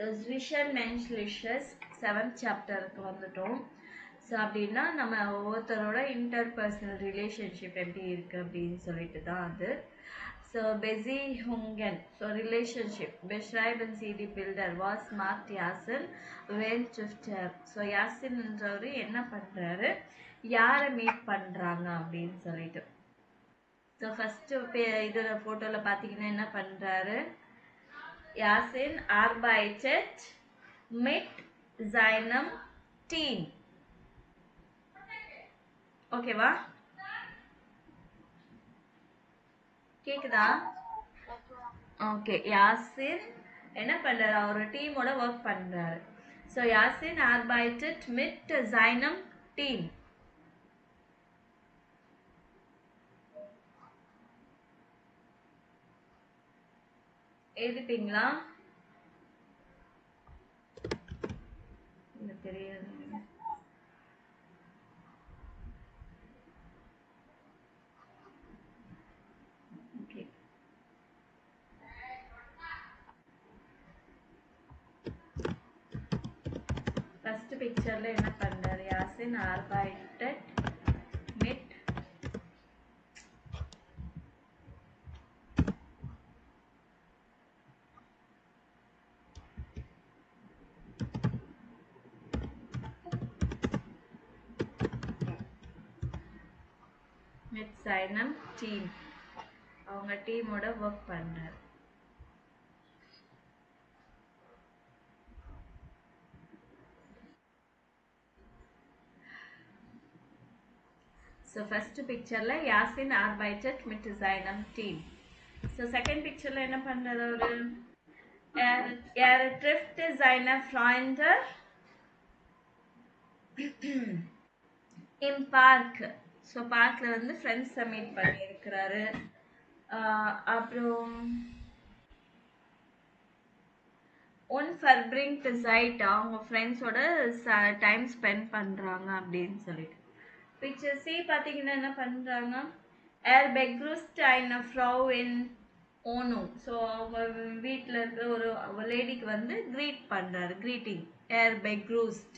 So ஸ்விஷன் மென்ஸ்லிஷஸ் 7th சாப்டருக்கு வந்துட்டோம். So அப்படின்னா நம்ம ஒவ்வொருத்தரோட இன்டர்பர்சனல் ரிலேஷன்ஷிப் எப்படி இருக்குது அப்படின்னு சொல்லிட்டு தான் அது. ஸோ பெசி ஹுங்கன் ஸோ ரிலேஷன்ஷிப் பெஷ்ரைபன் சிடி பில்டர் வாஸ் மார்க் யாசின் வேன் சிஃப்டர். ஸோ யாசின்ன்றவர் என்ன பண்ணுறாரு, யாரை மீட் பண்ணுறாங்க அப்படின்னு சொல்லிட்டு. ஸோ ஃபஸ்ட்டு இதில் ஃபோட்டோவில் பார்த்தீங்கன்னா என்ன பண்ணுறாரு, Yasin arbeitet mit seinem Team. ஓகேவா? கேக்குதா? ஓகே. யாசின் என்ன பண்றாரு, அவரோட டீமோட ஒர்க் பண்றாரு. So Yasin arbeitet mit seinem Team. எழுதிப்பீங்களா? இல்ல தெரியாது. ஓகே. ஃபர்ஸ்ட் பிக்சர்ல என்ன பண்றாரு, Yasin arbeitet mit seinem Team. அவங்க டீமோட ஒர்க் பண்றாரு. So first pictureல Yasin arbeitet mit seinem Team. So second pictureல என்ன பண்றாரு அவரு, trifft seine Freunde im Park. So பார்க்ல வந்து ஃப்ரெண்ட்ஸை மீட் பண்ணி இருக்கிறாரு. அப்புறம் unverbringt Zeit அவங்க ஃப்ரெண்ட்ஸோட டைம் ஸ்பெண்ட் பண்றாங்க அப்படின்னு சொல்லிட்டு. பிக்சர் சி பார்த்தீங்கன்னா என்ன பண்றாங்க, begrüßt eine Frau in Wohnung. So அவங்க வீட்டில் இருக்கிற ஒரு லேடிக்கு வந்து கிரீட் பண்றாரு, கிரீட்டிங். begrüßt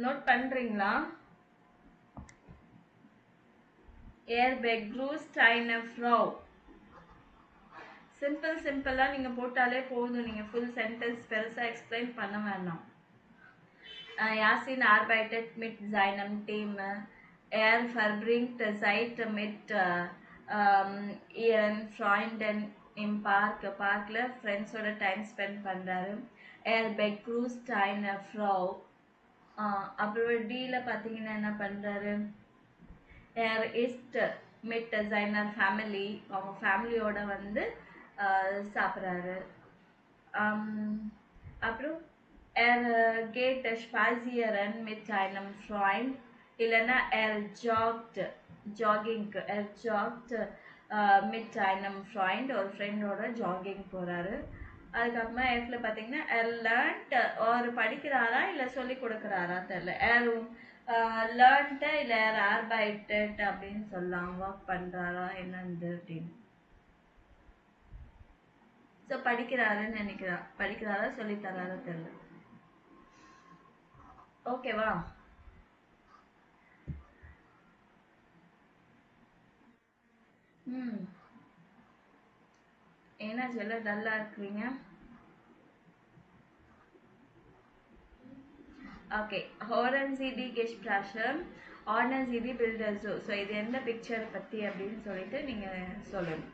நோட் பண்றீங்களா? begrüßt eine Frau. சிம்பிளா நீங்க போட்டாலே போதும், நீங்க ஃபுல் சென்டென்ஸ் பெருசா எக்ஸ்பிளைன் பண்ண வேண்டாம். Yasin arbeitet mit seinem Team. verbringt Zeit mit ihren Freunden im Park. பார்க்ல ஃப்ரெண்ட்ஸோட டைம் ஸ்பெண்ட் பண்றாரு. begrüßt eine Frau. அப்புறம் டீல பார்த்தீங்கன்னா என்ன பண்றாரு, ist mit seiner Family. அவங்க ஃபேமிலியோட வந்து சாப்பிட்றாரு. அப்புறம் geht spazieren mit einem Freund. இல்லைன்னா joggt mit einem Freund. ஒரு ஃப்ரெண்டோட ஜாகிங் போறாரு. அதுக்கப்புறமா எஃப்ல பார்த்தீங்கன்னா லேர்ன்ட் ஒரு படிக்கிறாரா இல்லை சொல்லி கொடுக்குறாரா தெரியல. லேர்ன்ட்டு இல்லை arbeitet அப்படின்னு சொல்லலாம், ஒர்க் பண்ணுறாரா என்னது அப்படின்னு. ஸோ படிக்கிறாருன்னு நினைக்கிறான், படிக்கிறாரா சொல்லி தராரா தெரியல. ஓகேவா? ஏன்னா சொல்ல டல்லா இருக்கிறீங்க. ஓகே. ஹோரன் சிடி கெஸ்ட்ராஷம் ஆர்னர் சிடி பில்டர்ஸோ. ஸோ இது எந்த பிக்சர் பற்றி அப்படின்னு சொல்லிட்டு நீங்கள் சொல்லணும்.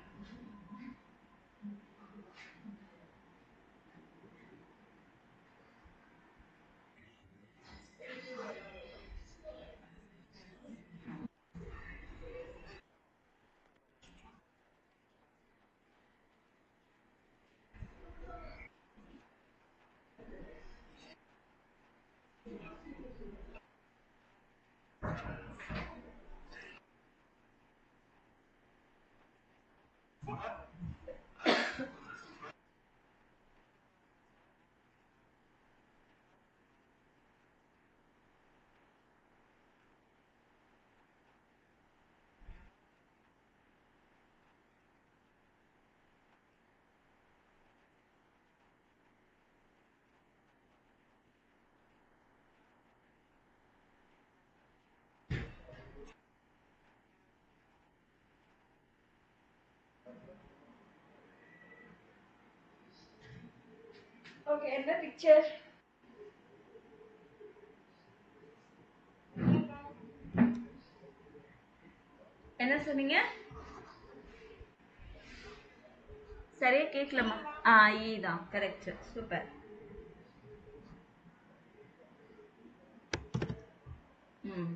ஓகே, என்ன பிக்சர்? என்ன சொன்னீங்க? சரியா கேட்கலமா. ஆ, ஈ தான் கரெக்ட். சூப்பர். ம்.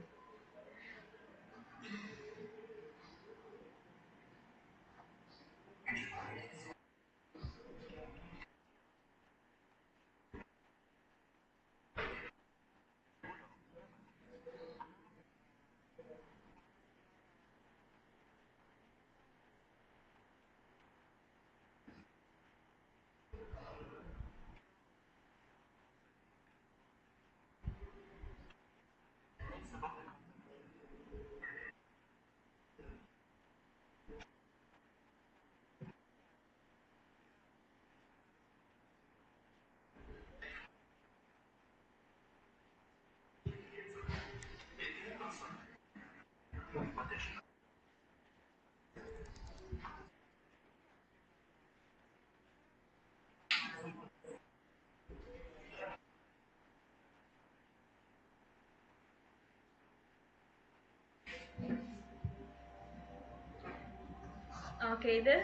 ஓகே, இது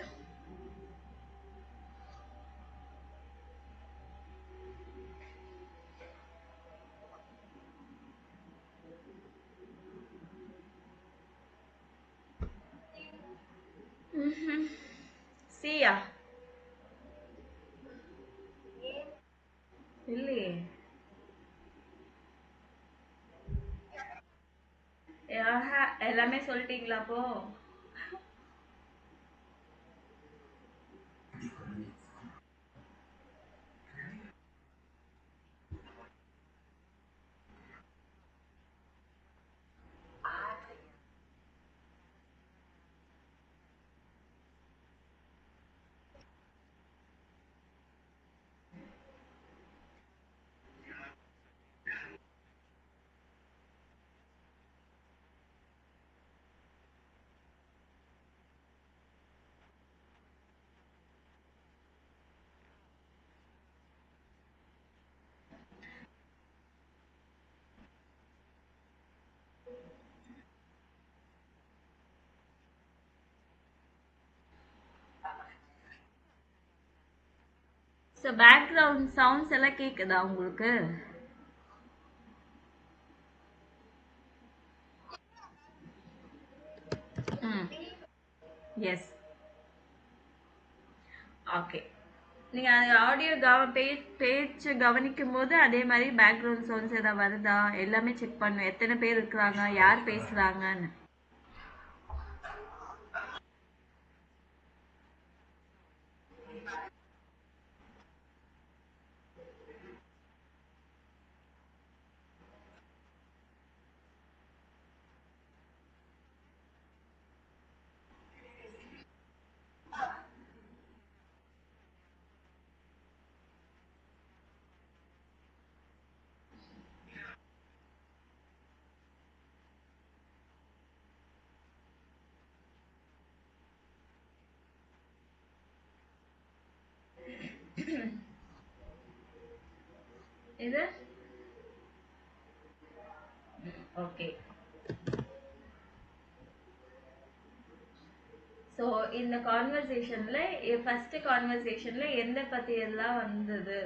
சியா? இல்லையே. ஆஹா, எல்லாமே சொல்லிட்டீங்களா அப்போ? ஸோ பேக்ரவுண்ட் சவுண்ட்ஸ் எல்லாம் கேக்குதா உங்களுக்கு? ம். எஸ். ஓகே. நீங்க அந்த ஆடியோ பேச்சு கவனிக்கும் போது அதே மாதிரி பேக்ரவுண்ட் சவுண்ட்ஸ் ஏதாவது வருதா எல்லாமே செக் பண்ணும். எத்தனை பேர் இருக்கிறாங்க, யார் பேசுறாங்கன்னு. இது ஓகே. ஸோ இந்த கான்வர்சேஷன்ல ஃபர்ஸ்ட் கான்வர்சேஷன்ல எந்த பத்தி எல்லாம் வந்தது,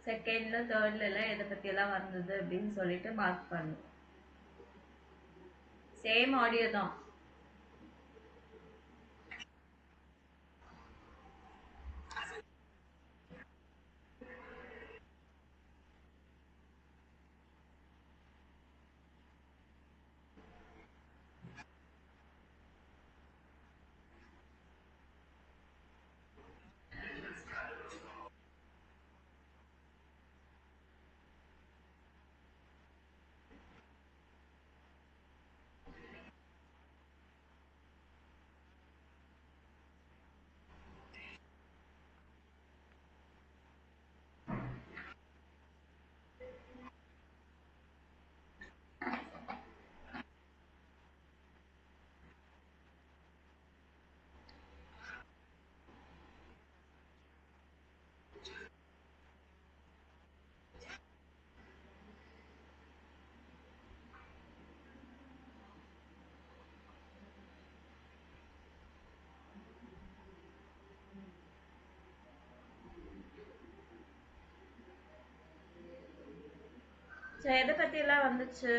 செகண்ட்ல தேர்ட்ல எல்லாம் எதை பத்தி எல்லாம் வந்தது அப்படின்னு சொல்லிட்டு மார்க் பண்ணும். சேம் ஆடியோ தான். எதை பத்தி எல்லாம் வந்துச்சு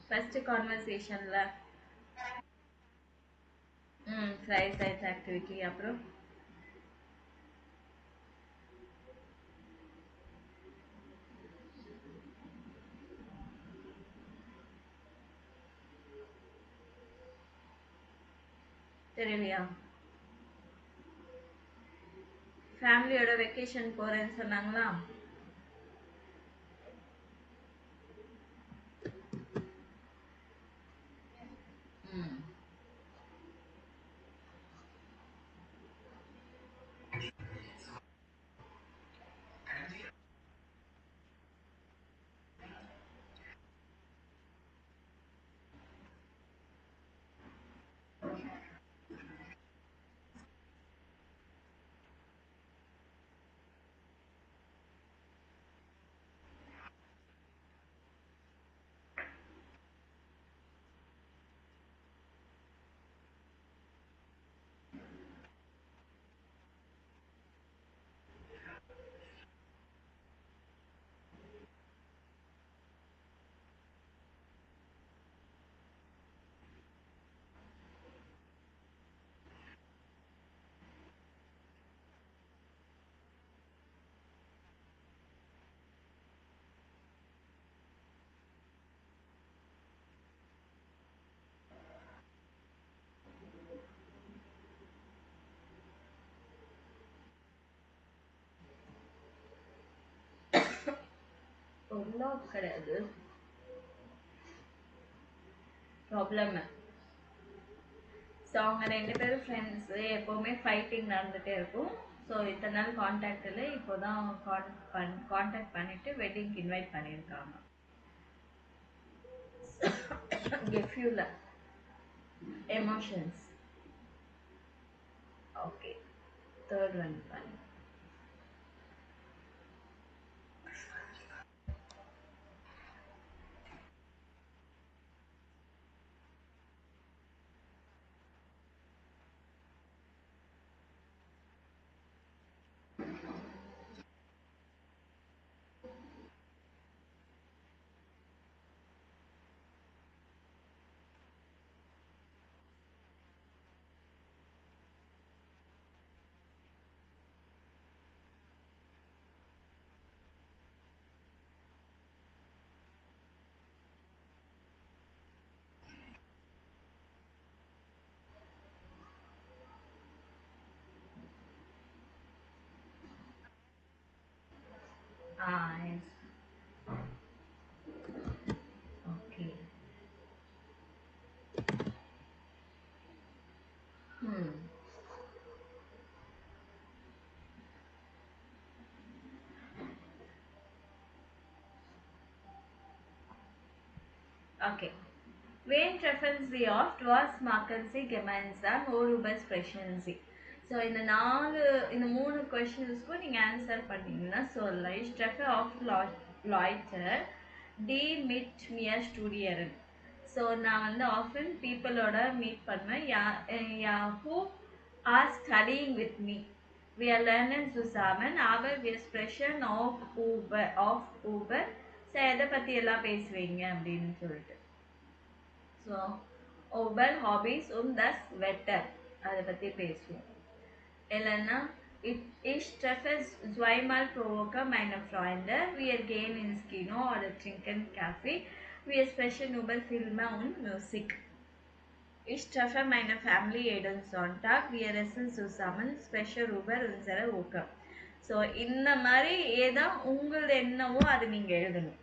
ஃபர்ஸ்ட் கான்வர்சேஷன்ல? Science activity. அப்புறம் தெரியலையா? ஃபேமிலியோட வெக்கேஷன் போறேன்னு சொன்னாங்களா? ம். ஒன்றும் கிடையாது. ப்ராப்ளம். ஸோ அவங்க ரெண்டு பேரும் ஃப்ரெண்ட்ஸு, எப்போவுமே ஃபைட்டிங் நடந்துகிட்டே இருக்கும். ஸோ இத்தனை நாள் காண்டாக்ட் இல்லை, இப்போ தான் காண்டாக்ட் பண்ணிவிட்டு வெட்டிங்க்கு இன்வைட் பண்ணியிருக்காங்க. கெஃப்யூல எமோஷன்ஸ். ஓகே, தேர்ட் ஒன் பண்ணு. எஸ். ஓகே. ம். Okay. Wen treffen Sie oft? Was machen Sie gemeinsam? Worüber sprechen Sie? So இந்த மூணு கொஷின்ஸ்க்கும் நீங்கள் ஆன்சர் பண்ணீங்கன்னா சொல்லலாம். Ich treffe oft Leute, die mit mir studieren. So நான் வந்து ஆஃபன் பீப்புளோட மீட் பண்ணுவேன். who are studying with me. We are lernen zusammen, aber wir sprechen Uber. So எதை பற்றி எல்லாம் பேசுவீங்க அப்படின்னு சொல்லிட்டு. So over hobbies das Wetter அதை பற்றி பேசுவோம். இல்லைன்னா ich treffe zweimal pro Woche meine Freunde. Wir gehen ins Kino oder trinken Kaffee. Wir sprechen über Filme und Musik. Ich treffe meine Family jeden Sonntag. Wir essen zusammen, sprechen über unsere Woche. So இந்த மாதிரி ஏதா உங்களது என்னவோ அது நீங்கள் எழுதணும்.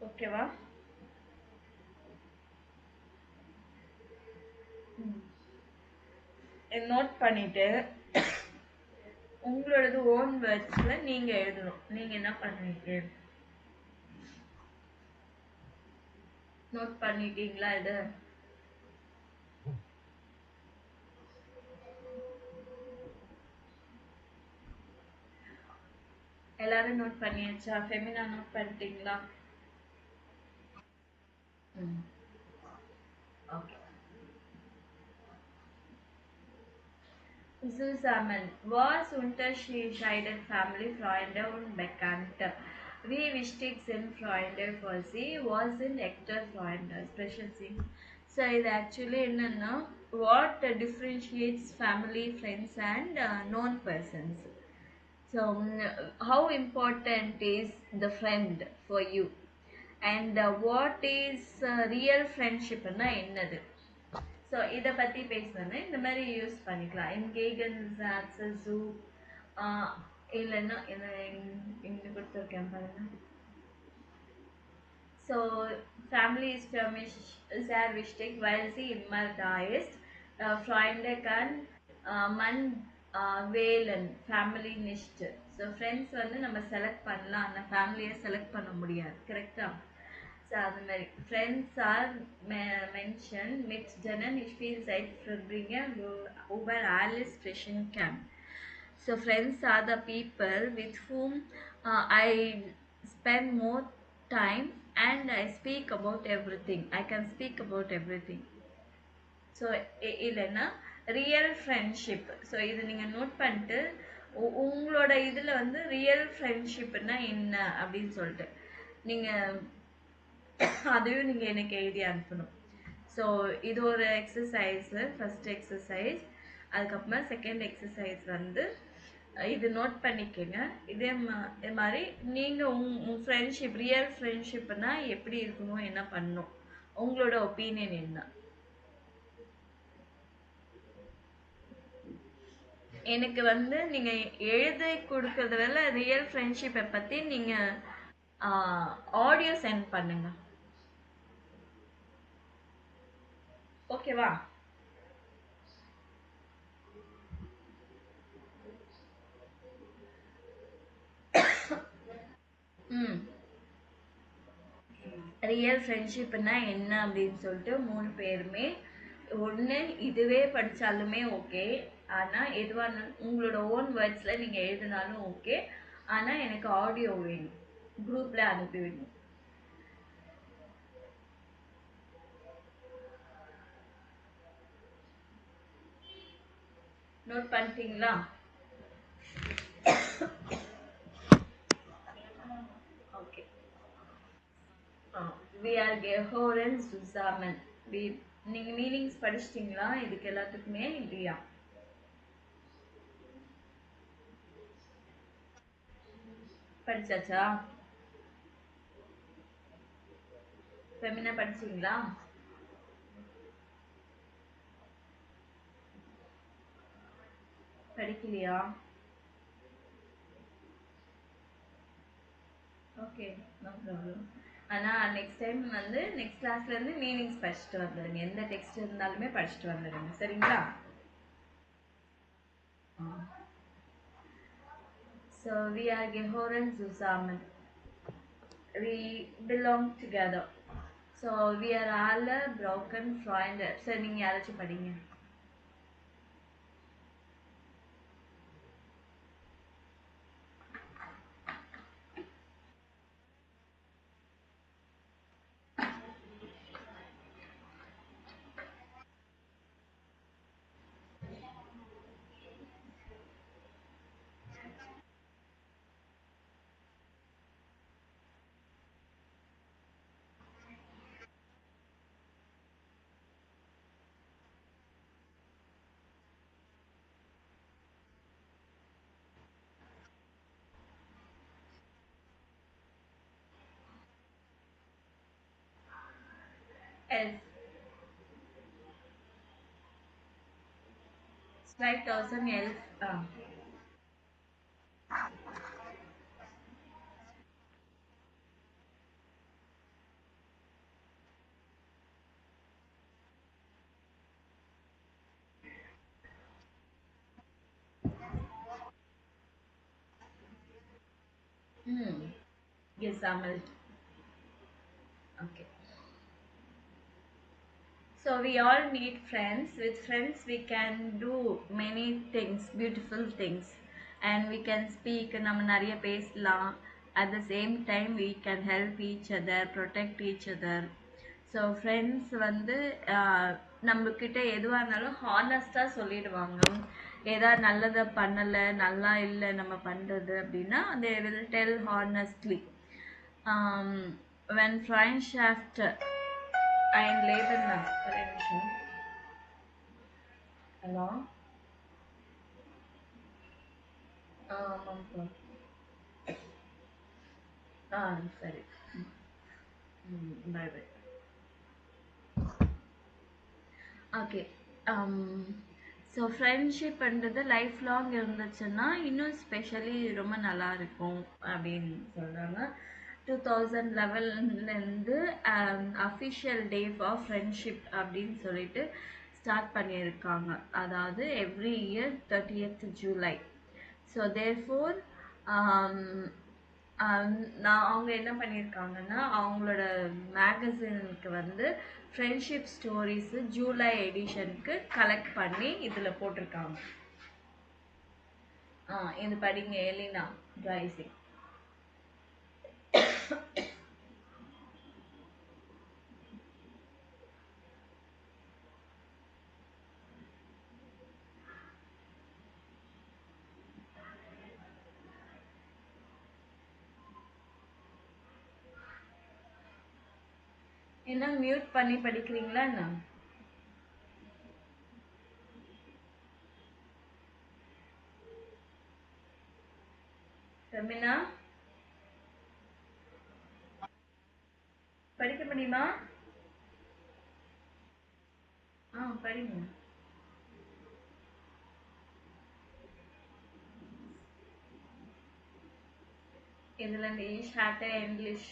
ஓகேவா? Note பண்ணிட்டு உங்களோடது ஓன் வேர்ட்ஸ்ல நீங்க எழுதணும். நீங்க என்ன பண்ணுவீங்க? நோட் பண்ணிட்டீங்களா? இது எல்லாரும் நோட் பண்ணியாச்சா? ஃபெமினா நோட் பண்ணிட்டீங்களா? Zusammen was unterschiedliche Family und Bekannte. Wie wichtig sind Freunde für Sie? Was sind echte Freunde? Special thing. So இது actually என்னன்னா what differentiates family, friends and known persons. So how important is the friend for you? And what is real friendship னா என்னது? So இதை பற்றி பேசணுன்னா இந்த மாதிரி use பண்ணிக்கலாம் என்கேகன் jobs zoo இல்லைன்னா இங்கே கொடுத்துருக்கேன் பாருங்க. So family ist für mich sehr wichtig, weil sie immer da ist. Freunde kann man wählen, family nicht. So friends வந்து நம்ம செலக்ட் பண்ணலாம், ஆனால் ஃபேமிலியை செலக்ட் பண்ண முடியாது. கரெக்டா? So அந்த மாதிரி friends are mentioned mit denen ich viel Zeit verbringe über alles sprechen kann. So friends are the people with whom I spend more time and I speak about everything. I can speak about everything. So இல்லைன்னா real friendship. So இது நீங்கள் note பண்ணிட்டு உங்களோட இதில் வந்து real ஃப்ரெண்ட்ஷிப்னா என்ன அப்படின்னு சொல்லிட்டு நீங்கள் அதையும் நீங்கள் எனக்கு எழுதி அனுப்பணும். ஸோ இது ஒரு எக்ஸசைஸு, ஃபஸ்ட் எக்ஸசைஸ். அதுக்கப்புறமா செகண்ட் எக்ஸசைஸ் வந்து இது நோட் பண்ணிக்கோங்க. இதே மாதிரி நீங்கள் உங்கள் ஃப்ரெண்ட்ஷிப் ரியல் ஃப்ரெண்ட்ஷிப்னா எப்படி இருக்கணும், என்ன பண்ணணும், உங்களோட ஒப்பீனியன் என்ன? எனக்கு வந்து நீங்கள் எழுதி கொடுக்கறத விட ரியல் ஃப்ரெண்ட்ஷிப்பை பற்றி நீங்கள் ஆடியோ சென்ட் பண்ணுங்க. ஓகேவா? ம் ரியல் ஃப்ரெண்ட்ஷிப்னா என்ன அப்படின்னு சொல்லிட்டு 3 பேருமே ஒன்று இதுவே படித்தாலுமே ஓகே, ஆனால் எதுவாக உங்களோட ஓன் வேர்ட்ஸில் நீங்கள் எழுதினாலும் ஓகே, ஆனால் எனக்கு ஆடியோ வேணும், குரூப்பில் அனுப்பி விடணும். நோட் பண்ணிட்டீங்களா? Okay. we are gehören zusammen. நீங்கள் மீனிங்ஸ் படிச்சிட்டிங்களா இதுக்கு எல்லாத்துக்குமே? இல்லையா? படிச்சாச்சா? ஃபெமினா படிச்சிங்களா? படிக்கலையா? Okay, no problem. ஆனால் நெக்ஸ்ட் டைம் வந்து நெக்ஸ்ட் கிளாஸ்லேருந்து மீனிங்ஸ் படிச்சுட்டு வந்துடுங்க. எந்த டெக்ஸ்ட் இருந்தாலுமே படிச்சுட்டு வந்துடுங்க, சரிங்களா? So we are gehören zusammen. We belong together. So we are all broken Freunde. சரி, நீங்கள் யாராச்சும் படிங்க. எஸ் 5000 எல்ஸ். Gesammelt. Okay. So we all need friends. With friends we can do many things, beautiful things, and we can speak. நம்ம நிறைய பேசலாம். At the same time we can help each other, protect each other. So friends வந்து நம்மக்கிட்ட எதுவாக இருந்தாலும் ஹானஸ்ட்டாக சொல்லிடுவாங்க. ஏதாவது நல்லதை பண்ணலை, நல்லா இல்லை நம்ம பண்ணுறது அப்படின்னா they will tell honestly. um, when Freundschaft ein Leben lang, ஒரே நிமிஷம். ஹலோ. ஆமாம்ப்பா. ஆ சரி. Bye bye. ஓகே. ஸோ ஃப்ரெண்ட்ஷிப்ன்றது லைஃப் லாங் இருந்துச்சுன்னா இன்னும் ஸ்பெஷலி ரொம்ப நல்லா இருக்கும் அப்படின்னு சொல்கிறாங்க. 2011லேருந்து அஃபிஷியல் டே ஃபார் ஃப்ரெண்ட்ஷிப் அப்படின்னு சொல்லிட்டு ஸ்டார்ட் பண்ணியிருக்காங்க. அதாவது every year 30th July. So therefore நான் அவங்க என்ன பண்ணியிருக்காங்கன்னா அவங்களோட மேகசினுக்கு வந்து ஃப்ரெண்ட்ஷிப் ஸ்டோரிஸு ஜூலை எடிஷனுக்கு கலெக்ட் பண்ணி இதில் போட்டிருக்காங்க. இது படிங்க, எலினா ரைசிங். என்ன மியூட் பண்ணி படிக்கிறீங்களா என்ன? ரமினா படிக்க முடியுமா? படிங்க. இதுல இங்கிலீஷ் ஹேட்ட English.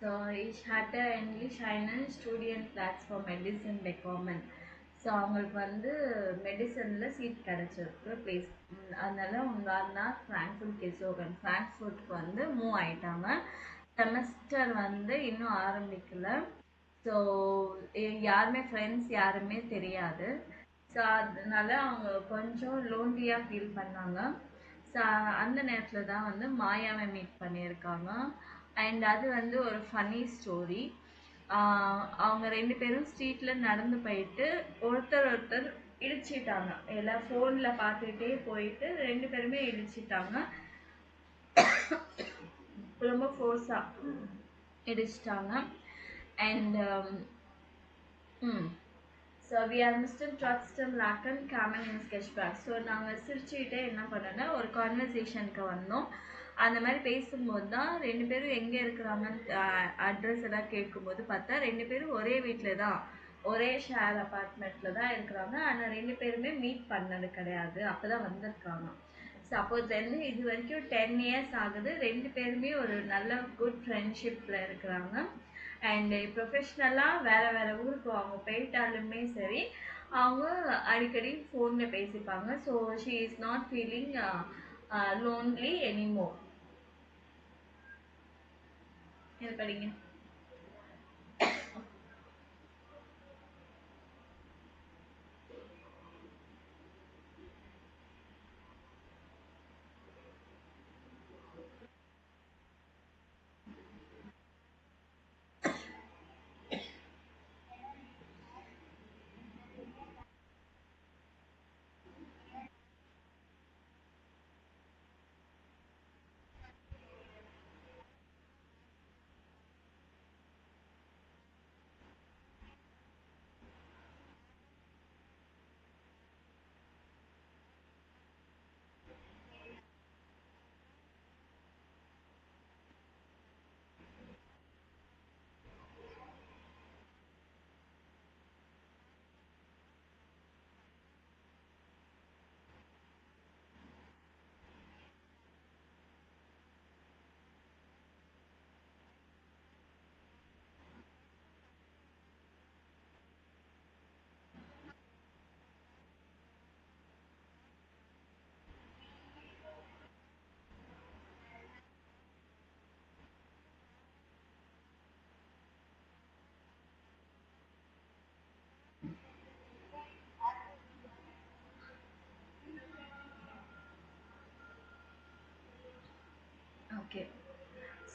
So ich hatte English einen Studienplatz for Medicine bekommen. So அவங்களுக்கு வந்து மெடிசனில் சீட் கிடச்சிருக்கு ப்ளேஸ். அதனால அவங்க அண்ணா ஃப்ராங்க்ஃபர்ட்டுக்கு வந்து மூவ் ஆயிட்டாங்க. செமஸ்டர் வந்து இன்னும் ஆரம்பிக்கல. ஸோ யாருமே ஃப்ரெண்ட்ஸ் யாருமே தெரியாது. ஸோ அதனால அவங்க கொஞ்சம் லோன்லியாக ஃபீல் பண்ணாங்க. ஸோ அந்த நேரத்தில் தான் வந்து மாயாவை மீட் பண்ணியிருக்காங்க. அண்ட் அது வந்து ஒரு ஃபன்னி ஸ்டோரி. அவங்க ரெண்டு பேரும் ஸ்ட்ரீட்டில் நடந்து போயிட்டு ஒருத்தர் இடிச்சிட்டாங்க. எல்லாம் ஃபோனில் பார்த்துக்கிட்டே போயிட்டு ரெண்டு பேருமே இடிச்சிட்டாங்க. ரொம்ப ஃபோர்ஸாக இடிச்சிட்டாங்க. அண்ட் ஸோ வி ஆர் மிஸ்டர் ட்ரக்ஸ்டம் லாக்கன் காமன் இன் ஸ்கெட்ச் பேக். ஸோ நாங்கள் சிரிச்சுக்கிட்டே என்ன பண்ணோன்னா ஒரு கான்வர்சேஷனுக்கு வந்தோம். அந்த மாதிரி பேசும்போது தான் ரெண்டு பேரும் எங்கே இருக்கிறாங்கன்னு அட்ரஸ் எல்லாம் கேட்கும்போது பார்த்தா ரெண்டு பேரும் ஒரே வீட்டில் தான், ஒரே ஷேர் அப்பார்ட்மெண்ட்டில் தான் இருக்கிறாங்க. ஆனால் ரெண்டு பேருமே மீட் பண்ணது கிடையாது. அப்போ தான் வந்திருக்காங்க. ஸோ அப்போதுலேருந்து இது வரைக்கும் 10 இயர்ஸ் ஆகுது. ரெண்டு பேருமே ஒரு நல்ல குட் ஃப்ரெண்ட்ஷிப்பில் இருக்கிறாங்க. அண்ட் ப்ரொஃபஷ்னலாக வேறு ஊருக்கு அவங்க போயிட்டாலுமே சரி அவங்க அடிக்கடி ஃபோனில் பேசிப்பாங்க. So she is not feeling lonely anymore. இது படிங்க.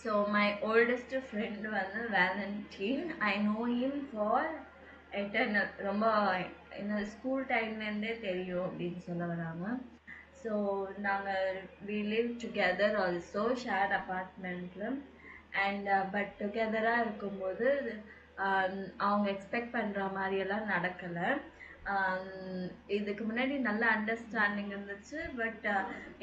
ஸோ மை ஓல்டஸ்ட் ஃப்ரெண்ட் வந்து Valentine. I know him for eternal. ரொம்ப என்ன ஸ்கூல் டைம்லேருந்தே தெரியும் அப்படின்னு சொல்ல வராங்க. ஸோ நாங்கள் we live together also shared அப்பார்ட்மெண்ட்டில். அண்ட் பட் டுகெதராக இருக்கும்போது அவங்க எக்ஸ்பெக்ட் பண்ணுற மாதிரியெல்லாம் நடக்கலை. இதுக்கு முன்னாடி நல்ல அண்டர்ஸ்டாண்டிங் இருந்துச்சு. பட்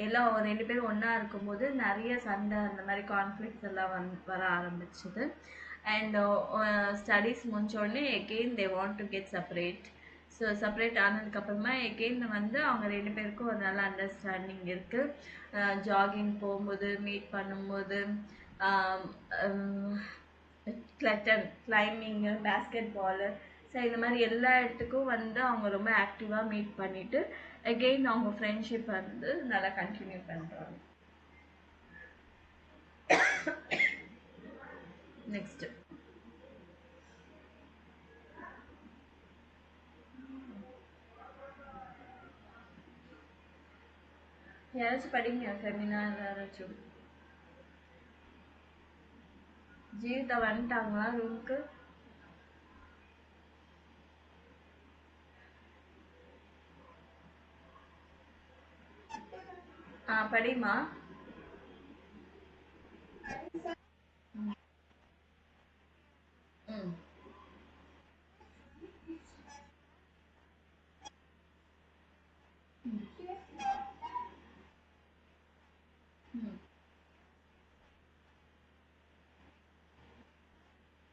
எல்லாம் ரெண்டு பேரும் ஒன்றா இருக்கும்போது நிறைய சண்டை அந்த மாதிரி கான்ஃப்ளிக்ஸ் எல்லாம் வர ஆரம்பிச்சுது. அண்ட் ஸ்டடீஸ் முடிஞ்சோடனே again they want to get separate. So separate ஆனதுக்கப்புறமா எகெயின் வந்து அவங்க ரெண்டு பேருக்கும் ஒரு நல்ல அண்டர்ஸ்டாண்டிங் இருக்குது. ஜாகிங் போகும்போது மீட் பண்ணும்போது கிளைம்பிங்கு பேஸ்கெட் பாலு ஸோ இந்த மாதிரி எல்லா இடத்துக்கும் வந்து அவங்க ரொம்ப ஆக்டிவாக மீட் பண்ணிவிட்டு அகெயின் அவங்க ஃப்ரெண்ட்ஷிப் வந்து நல்லா கண்டினியூ பண்ணுறாங்க. நெக்ஸ்ட் யாராச்சும் படிங்க ஃபெமினா யாராச்சும். ஜீவிதா வந்துட்டாங்களா ரூமுக்கு? படிமா. ம்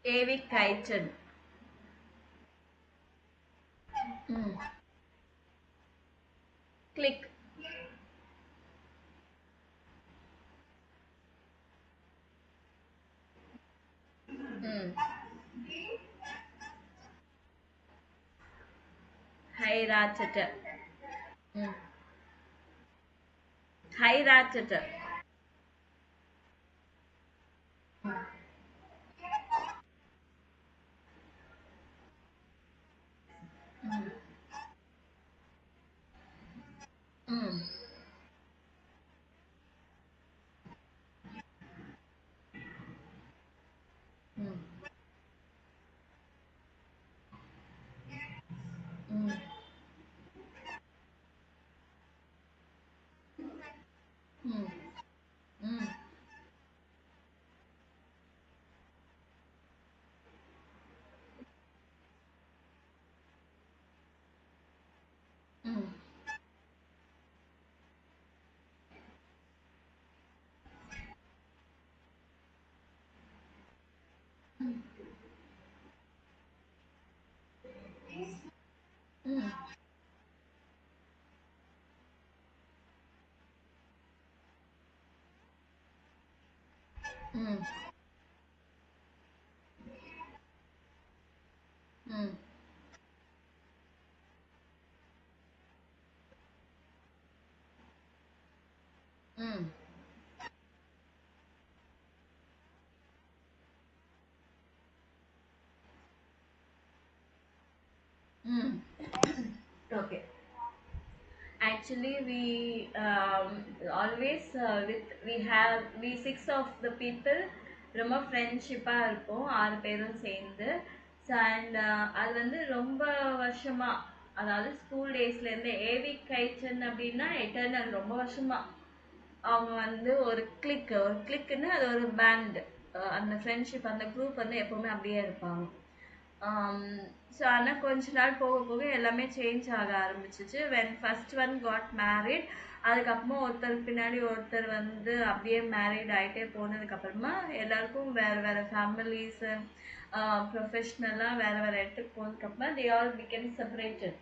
ஏவி கைச்சன். கிளிக். ஹை ராச்சட்ட. ஹை ராச்சட்ட. Okay. Actually, we always we six of the people ரொம்ப ஃப்ரெண்ட்ஷிப்பாக இருப்போம் 6 பேரும் சேர்ந்து. ஸோ அண்ட் அது வந்து ரொம்ப வருஷமா, அதாவது ஸ்கூல் டேஸ்லேருந்து ஏவி கைச்சன் அப்படின்னா எட்டர்னல் ரொம்ப வருஷமா அவங்க வந்து ஒரு கிளிக்குன்னு அது ஒரு பேண்ட். அந்த ஃப்ரெண்ட்ஷிப் அந்த குரூப் வந்து எப்போவுமே அப்படியே இருப்பாங்க. ஸோ ஆனால் கொஞ்ச நாள் போக போக எல்லாமே சேஞ்ச் ஆக ஆரம்பிச்சிச்சு. When first one got married, அதுக்கப்புறமா ஒருத்தர் பின்னாடி ஒருத்தர் வந்து அப்படியே மேரிட் ஆகிட்டே போனதுக்கப்புறமா எல்லாருக்கும் வேறு வேறு ஃபேமிலிஸு ப்ரொஃபஷ்னலாக வேறு வேறு இடத்துக்கு போனதுக்கப்புறமா they all became separated.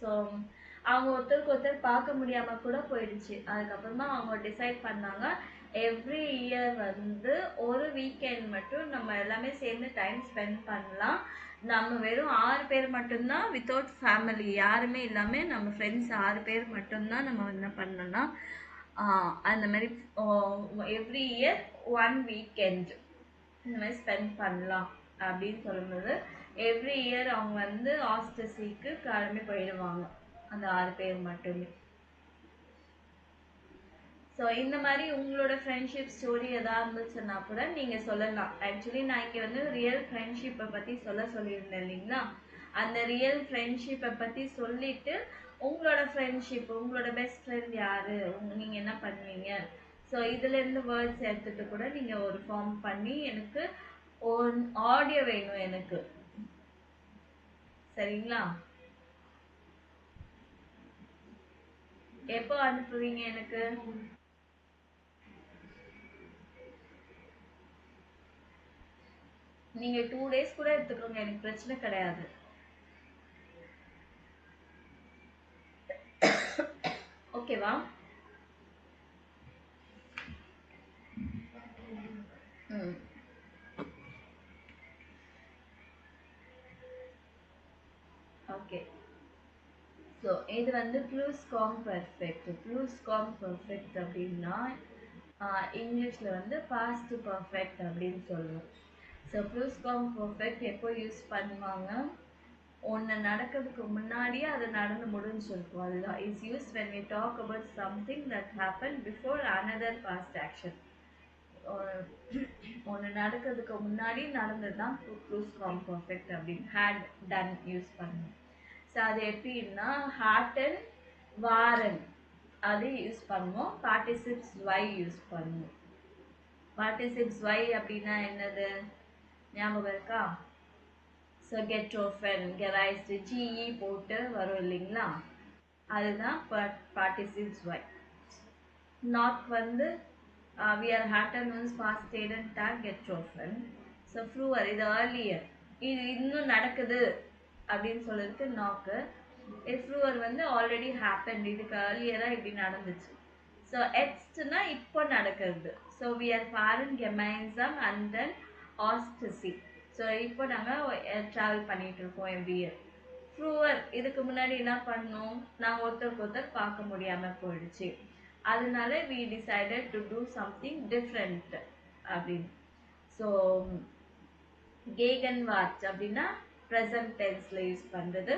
So அவங்க ஒருத்தருக்கு ஒருத்தர் பார்க்க முடியாமல் கூட போயிடுச்சு. அதுக்கப்புறமா அவங்க டிசைட் பண்ணாங்க எவ்ரி இயர் வந்து ஒரு வீக்கெண்ட் மட்டும் நம்ம எல்லாமே சேர்ந்து டைம் ஸ்பெண்ட் பண்ணலாம். நம்ம வெறும் 6 பேர் மட்டும்தான், வித்தவுட் ஃபேமிலி யாருமே இல்லாமல் நம்ம ஃப்ரெண்ட்ஸ் 6 பேர் மட்டும்தான் நம்ம என்ன பண்ணலாம். அந்த மாதிரி எவ்ரி இயர் 1 வீக்கெண்ட் இந்த மாதிரி ஸ்பெண்ட் பண்ணலாம் அப்படின்னு சொல்லும்போது எவ்ரி இயர் அவங்க வந்து ஆஸ்டசிக்கு கிளம்பி போயிடுவாங்க அந்த 6 பேர் மட்டுமே. ஸோ இந்த மாதிரி உங்களோட ஃப்ரெண்ட்ஷிப் ஸ்டோரி எதாவது இருந்துச்சுன்னா கூட நீங்கள் சொல்லலாம். ஆக்சுவலி நான் இங்கே வந்து ரியல் ஃப்ரெண்ட்ஷிப்பை பற்றி சொல்லியிருந்தேன் இல்லைங்களா? அந்த ரியல் ஃப்ரெண்ட்ஷிப்பை பற்றி சொல்லிட்டு உங்களோட ஃப்ரெண்ட்ஷிப், உங்களோட பெஸ்ட் ஃப்ரெண்ட் யாரு, நீங்கள் என்ன பண்ணுவீங்க, ஸோ இதுலேருந்து வேர்ட்ஸ் எடுத்துட்டு கூட நீங்கள் ஒரு ஃபார்ம் பண்ணி எனக்கு ஆடியோ வேணும் எனக்கு. சரிங்களா? எப்போ அனுப்புவீங்க எனக்கு? நீங்க 2 டேஸ் கூட எடுத்துக்கோங்க, எனக்கு பிரச்சனை கிடையாது. ஓகேவா? ம். ஓகே. ஸோ இது வந்து ப்ளூஸ்காம்பர்ஃபெக்ட். ப்ளூஸ்காம்பர்ஃபெக்ட் அப்படின்னா இங்கிலீஷில் வந்து பாஸ்ட் பர்ஃபெக்ட் அப்படின்னு சொல்லுவோம். ஸோ ப்ளூஸ்காம்பர்ஃபெக்ட் எப்போ யூஸ் பண்ணுவாங்க? ஒன்று நடக்கிறதுக்கு முன்னாடியே அது நடந்து முடிஞ்சிருக்கும். அதுதான் is use when we talk about something that happened before another past action. ஒன்று நடக்கிறதுக்கு முன்னாடி நடந்தது தான் ப்ளூஸ்காம்பர்ஃபெக்ட் அப்படின்னு ஹேட் டன் யூஸ் பண்ணுவோம். ஸோ அது எப்படின்னா ஹாட்டன் வாரன் அது யூஸ் பண்ணுவோம். பார்ட்டிசிப்ஸ் ஒய் யூஸ் பண்ணுவோம். பார்ட்டிசிப்ஸ் ஒய் அப்படின்னா என்னது ஞாபகம் இருக்கா? ஸோ கெட் ஓஃபன் கெரைஸ்டு ஜிஇ போட்டு வரும் இல்லைங்களா? அதுதான் பார்ட்டிசிப்ஸ் ஒய். நாட் வந்து we are hatten once past stayed and tag get often. So ஃப்ரூவர் இது ஏர்லியர், இது இன்னும் நடக்குது அப்படின்னு சொல்லிருக்கு நாக்கு. ஃப்ரூவர் வந்து ஆல்ரெடி ஹேப்பன், இதுக்கு ஏர்லியராக இப்படி நடந்துச்சு. ஸோ எக்ஸ்ட்னா இப்போ நடக்கிறது. ஸோ வி ஆர் ஃபாரின் கெமைன்சம் அண்ட் தென் ஆஸ்டசி. ஸோ இப்போ நாங்கள் ட்ராவல் பண்ணிட்டு இருக்கோம் எவ்ரி இயர். ஃப்ரூவர் இதுக்கு முன்னாடி என்ன பண்ணோம், நாங்கள் ஒருத்தருக்கு ஒருத்தர் பார்க்க முடியாமல் போயிடுச்சு, அதனால we decided to do something different அப்படின்னு. ஸோ கேகன்வார்ட் அப்படின்னா ப்ரெசன்ட் டென்ஸில் யூஸ் பண்ணுறது.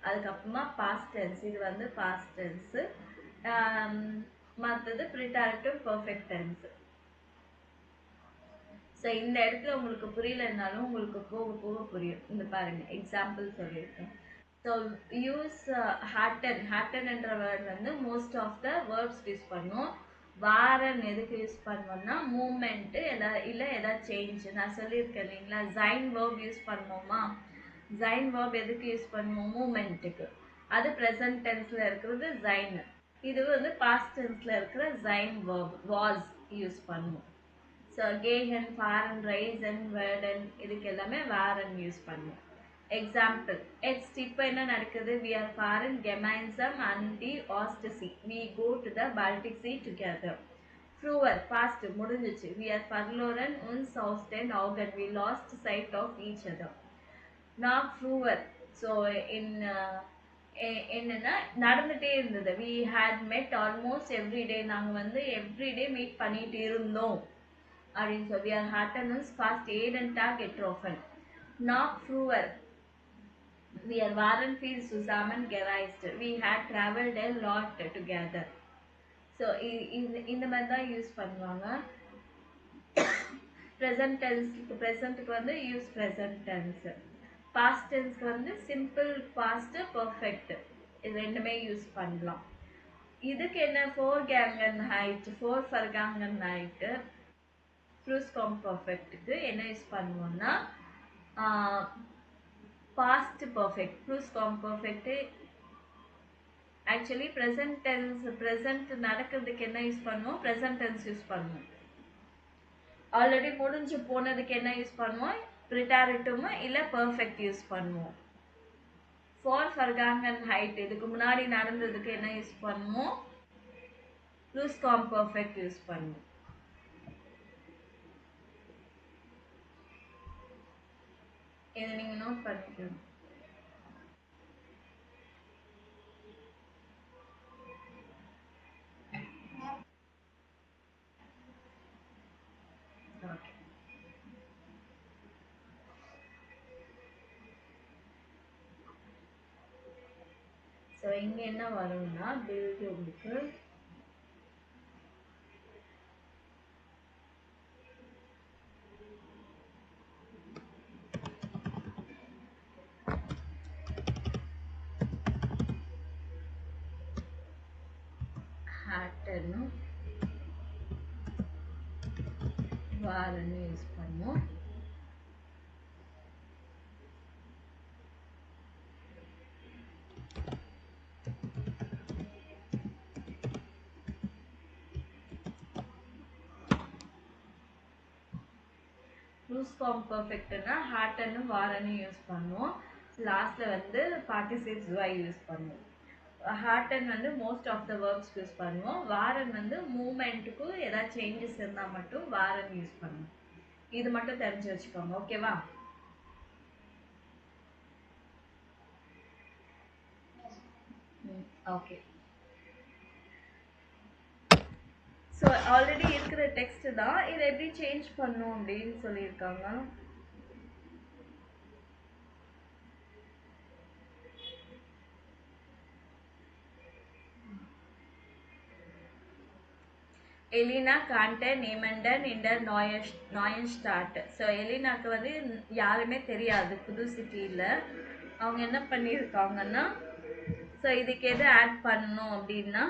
அதுக்கப்புறமா பாஸ்ட் டென்ஸ், இது வந்து பாஸ்ட் டென்ஸு. மற்றது ப்ரிட்டாரிட்டிவ் பர்ஃபெக்ட் டென்ஸு. ஸோ இந்த இடத்துல உங்களுக்கு புரியலனாலும் உங்களுக்கு போக போக புரியும். இந்த பாருங்க எக்ஸாம்பிள் சொல்லியிருக்கேன். So use ஹாட்டன். ஹாட்டன் என்ற வேர்ட் வந்து most of the verbs use பண்ணுவோம். வாரன் எதுக்கு யூஸ் பண்ணுவோம்னா மூமெண்ட்டு இல்லை எதாவது சேஞ்ச். நான் சொல்லியிருக்கேன் இல்லைங்களா, ஜைன் வேர்ப் யூஸ் பண்ணுவோமா? ஜைன் வேர்ப் எதுக்கு யூஸ் பண்ணுவோம்? மூமெண்ட்டுக்கு. அது ப்ரெசன்ட் டென்ஸில் இருக்கிறது ஜைன். இது வந்து பாஸ்ட் டென்ஸில் இருக்கிற ஜைன் வேர்ப் வாஸ் யூஸ் பண்ணுவோம். ஸோ கேகன், ஃபாரன், ரைசன், வேர்டன் இதுக்கு எல்லாமே வாரன் யூஸ் பண்ணுவோம். எக்ஸாம்பிள் எக்ஸ்ட் இப்போ என்ன நடக்குது? வி ஆர் ஃபாரின் கெமைன்சம் அண்ட் தி ஆஸ்டசி. We go to the Baltic sea together. ஃப்ரூவர் பாஸ்ட் முடிஞ்சிச்சு. வி ஆர் ஃபர்லோரன் உன்ஸ் ஹவுஸ்டென் ஆகன். We lost sight of each other. நாட் ஃப்ரூவர். ஸோ என்னன்னா நடந்துகிட்டே இருந்தது. We had met almost every day. நாங்கள் வந்து எவ்ரிடே மீட் பண்ணிட்டு இருந்தோம் அப்படின்னு சொல்லி. வி ஆர் ஹாட்டன்ஸ் ஃபாஸ்ட் ஏட் அண்ட் டாக் கெட் ஆஃபன். நாட் ஃப்ரூவர். We are waren fields zusammen gereist. We had traveled a lot together. So இந்த மாதிரி தான் யூஸ் பண்ணுவாங்க. ப்ரெசன்ட் டென்ஸ்க்கு ப்ரெசன்ட்டுக்கு வந்து யூஸ் ப்ரெசன்ட் டென்ஸ். பாஸ்ட் டென்ஸ்க்கு வந்து சிம்பிள் பாஸ்ட் பர்ஃபெக்ட், இது ரெண்டுமே யூஸ் பண்ணலாம். இதுக்கு என்ன ஃபோர் கேங்கன் ஹைட், ஃபோர் ஃபர்காங்கன் ஹைட்டு. ப்ளூஸ்காம்பர்ஃபெக்ட்டுக்கு என்ன யூஸ் பண்ணுவோம்னா past perfect. ப்ளூஸ்காம்பர்ஃபெக்ட் ஆக்சுவலி ப்ரெசன்ட் டென்ஸ், ப்ரெசன்ட் நடக்கிறதுக்கு என்ன யூஸ் பண்ணுவோம்? ப்ரெசன்ட் டென்ஸ் யூஸ் பண்ணுவோம். ஆல்ரெடி முடிஞ்சு போனதுக்கு என்ன யூஸ் பண்ணுவோம்? ப்ரிட்டாரிட்டிவ் இல்லை பர்ஃபெக்ட் யூஸ் பண்ணுவோம். ஃபார் ஃபர்காங்கன் ஹைட் இதுக்கு முன்னாடி நடந்ததுக்கு என்ன யூஸ் பண்ணுவோம்? ப்ளூஸ்காம்பர்ஃபெக்ட் யூஸ் பண்ணுவோம். இதை நீங்கள் நோட் பண்ணிக்கணும். ஓகே. ஸோ இங்கே என்ன வரும்னா பில்டு உங்களுக்கு ஹார்ட்னும் வாரன்னு யூஸ் பண்ணுவோம். லூஸ் ஃபார்ம் பெர்ஃபெக்ட்னா ஹார்ட்னு வாரன்னு யூஸ் பண்ணுவோம். லாஸ்ட்ல வந்து பார்ட்டிசிபிள்ஸ் y யூஸ் பண்ணுவோம். ஹார்டன் வந்து most of the verbs use பண்ணுவோம். வாரன் வந்து மூமெண்ட்டுக்கு ஏதாவது சேஞ்சஸ் இருந்தால் மட்டும் வாரன் யூஸ் பண்ணுவோம். இது மட்டும் தெரிஞ்சு வச்சுக்கோங்க. ஓகேவா? ஓகே. ஸோ ஆல்ரெடி இருக்கிற டெக்ஸ்ட் தான். இதை எப்படி சேஞ்ச் பண்ணும் அப்படின்னு சொல்லியிருக்காங்க. எலினா கான்டே நேமண்டன் இண்டர் நாயன் ஸ்டார்ட். ஸோ எலினாக்கு வந்து யாருமே தெரியாது புது சிட்டியில். அவங்க என்ன பண்ணியிருக்காங்கன்னா, ஸோ இதுக்கு எது ஆட் பண்ணணும் அப்படின்னா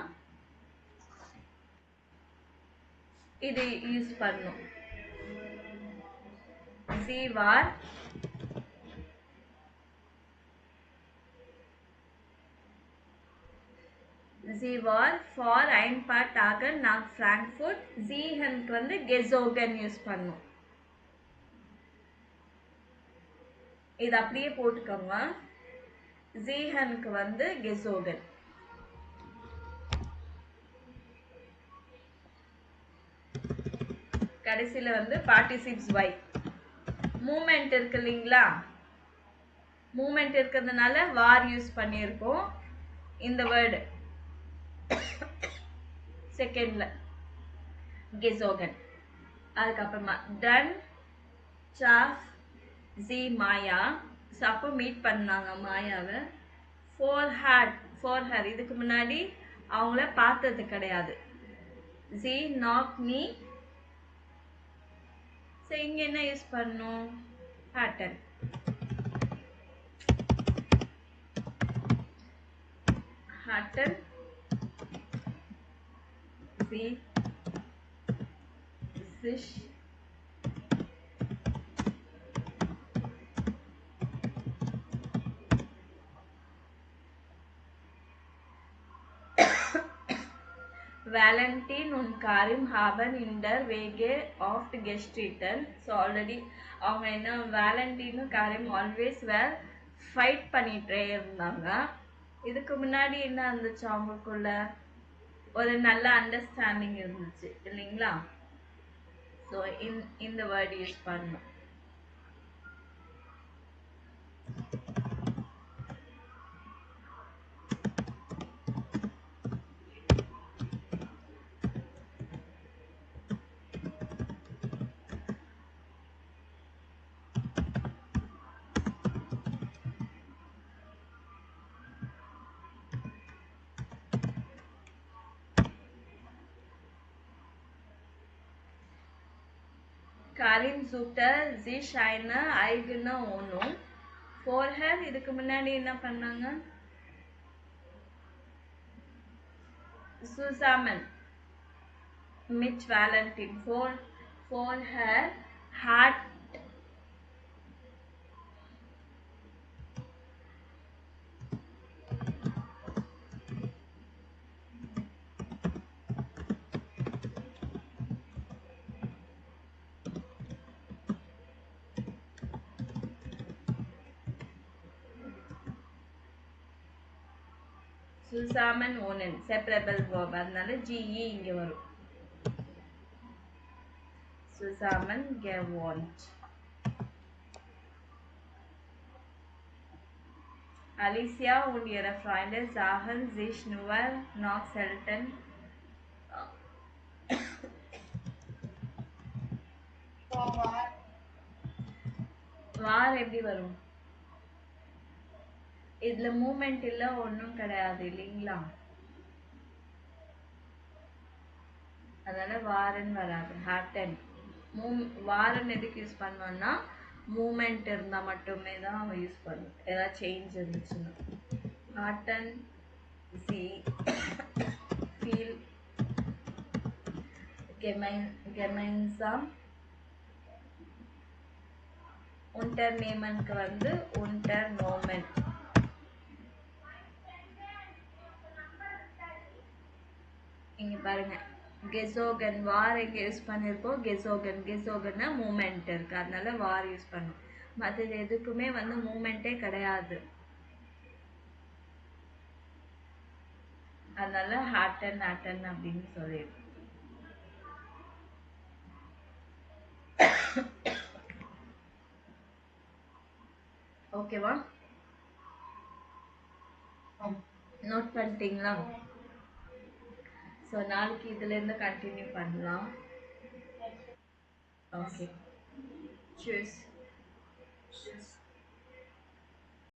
இது யூஸ் பண்ணும். C war Sie war for ein paar Tage nach Frankfurt. Sie வந்து gezogen யூஸ் பண்ணும். இது அப்படியே போட்டுக்கோங்க. Sie வந்து gezogen. கடைசியில வந்து participes y. மூமெண்ட் இருக்கு இல்லைங்களா? மூமெண்ட் இருக்கிறதுனால war யூஸ் பண்ணியிருக்கோம். இந்த வேர்டு செகண்ட்ல gezogen. அதுக்கப்புறமா டன் சாஃப் ஜி மாயா. அப்போ மீட் பண்ணாங்க மாயாவை. ஃபோர் ஹர் இதுக்கு முன்னாடி அவங்கள பார்த்தது கிடையாது. G knock me. ஸோ இங்கே என்ன யூஸ் பண்ணும்? ஹேட்டன். ஹேட்டன் ஜி சிஷ் Valentin und Karim haben in der Wege oft gestritten. So already அவங்க என்ன வேலண்டினும் காரிம் ஆல்வேஸ் வேர் ஃபைட் பண்ணிட்டே இருந்தாங்க. இதுக்கு முன்னாடி என்ன இருந்துச்சு? அவங்களுக்குள்ள ஒரு நல்ல அண்டர்ஸ்டாண்டிங் இருந்துச்சு இல்லைங்களா? ஸோ இந்த வேர்டு யூஸ் பண்ணணும். Karim suchte sich eine eigene Wohnung. Vorher இதுக்கு முன்னாடி என்ன பண்ணாங்க? Zusammen mit Valentin. Vorher hat zusammen wohnen separable verb. அதனால GE இங்க வரும். Zusammen gewohnt. Alicia und ihre Freunde sahen sich nur noch selten. வார் எப்படி வரும்? இதுல மூமெண்ட் இல்ல, ஒன்றும் கிடையாது இல்லைங்களா? அதனால வாரன் வராது. ஹேட்டன். வாரன் எதுக்கு யூஸ் பண்ணுவோம்னா மூமெண்ட் இருந்தா மட்டுமே தான் அவன் யூஸ் பண்ணுவோம். ஏதாவது சேஞ்ச் இருந்துச்சுன்னா. ஹேட்டன் சி ஃபீல் gemeinsam unternehmenக்கு வந்து unternomen. இங்க பாருங்க gezogen வார் எங்க யூஸ் பண்ணிருக்கோம் gezogenனா மூமெண்ட் இருக்கு அதனால வார் யூஸ் பண்ணோம் மற்றது எதுக்குமே வந்து மூமெண்டே கிடையாது அதனால ஹாட்டன் அப்படின்னு சொல்லியிருக்கோம் ஓகேவா நோட் பண்ணிட்டீங்களா ஸோ நாளைக்கு இதுல இருந்து கண்டினியூ பண்ணலாம் ஓகே Cheers.